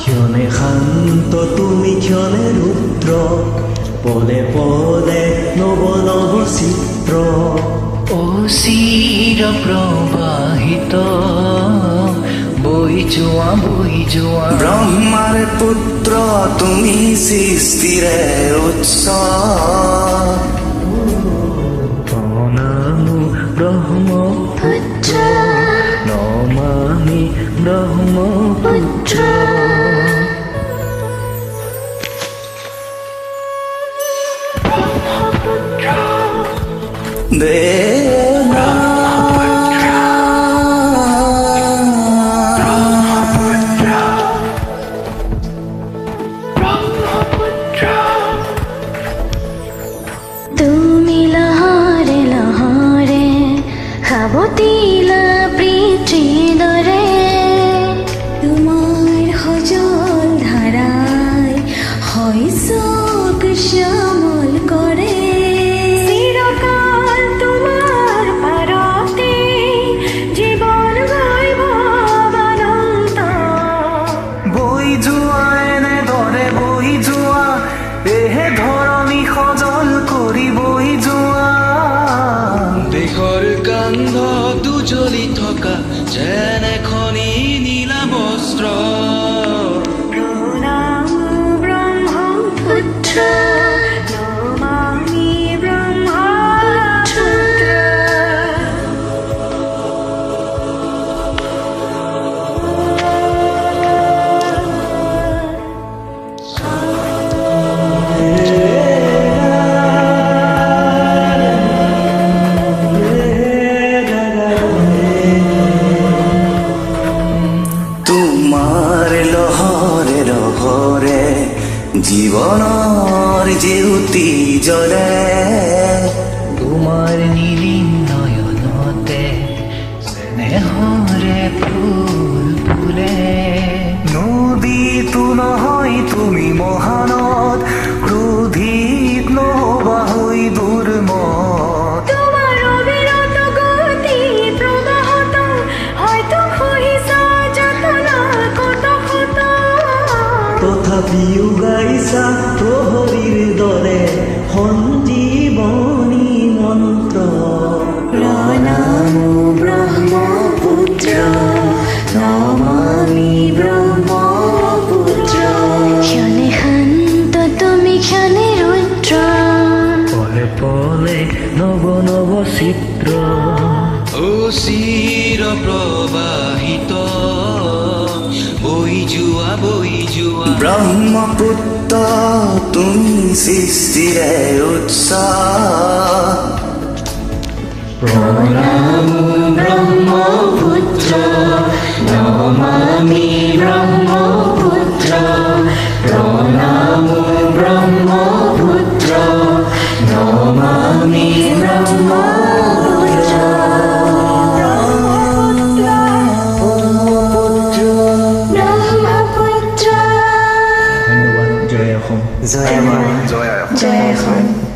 ক্ষণে শান্ত তুমি ক্ষণে ৰুদ্ৰ পদে পদে নব নব চিত্ৰ অচিৰ প্ৰবাহিত বৈ যোৱা ব্ৰহ্মাৰ পুত্ৰ তুমি সৃষ্টিৰে উৎস প্ৰণামো ব্ৰহ্মপুত্ৰ নমামি ব্ৰহ্মপুত্ৰ দেৱা তুমি লহৰে লহৰে সাৱতিলা প্ৰীতিৰ দৰে তোমাৰ সজল ধাৰাই শৈশৱ শ্যামল কৰে চিৰকাল তোমাৰ পাৰতে জীৱন বৈভৱ অনন্ত বৈ যোৱা এনেদৰে বৈ যোৱা এহে ধৰণী সজল কৰি বৈ যোৱা দেশৰ কান্ধত উজ্বলি থকা যেন এখনি নীলা বস্ত্ৰ প্ৰণাম ব্ৰহ্মপুত্ৰ নমামি ব্ৰহ্মপুত্ৰ তোমাৰ লহৰে লহৰে জীৱনৰ জেউতি জ্বলে তোমাৰ নীলিম নয়নতে স্নেহৰে ফুল ফুলে নদীতো নহয় তুমি মহানদ ক্ৰোধিত নহবা হৈ দুৰ্মত তোমাৰ অবিৰত গতি প্ৰবাহত হয়তো সহিছা যাতনা কত শত তথাপিও গাইছা প্ৰহৰীৰ দৰে সঞ্জীৱনী মন্ত্ৰ প্ৰণাম ব্ৰহ্মপুত্ৰ নমামি ব্ৰহ্মপুত্ৰ ক্ষণে শান্ত তুমি ক্ষণে ৰুদ্ৰ পলে পলে নব নব চিত্ৰ অচিৰ প্ৰবাহিত বৈ যোৱা ব্ৰহ্মপুত্ৰ তুমি সৃষ্টিৰে উৎস প্ৰণাম ব্ৰহ্মপুত্ৰ নমামি ব্ৰহ্মপুত্ৰ প্ৰণাম ব্ৰহ্মপুত্ৰ নমামি ব্ৰহ্মপুত্ৰ ব্ৰহ্মপুত্ৰ ধন্যবাদ জয় অসম জয় অসম।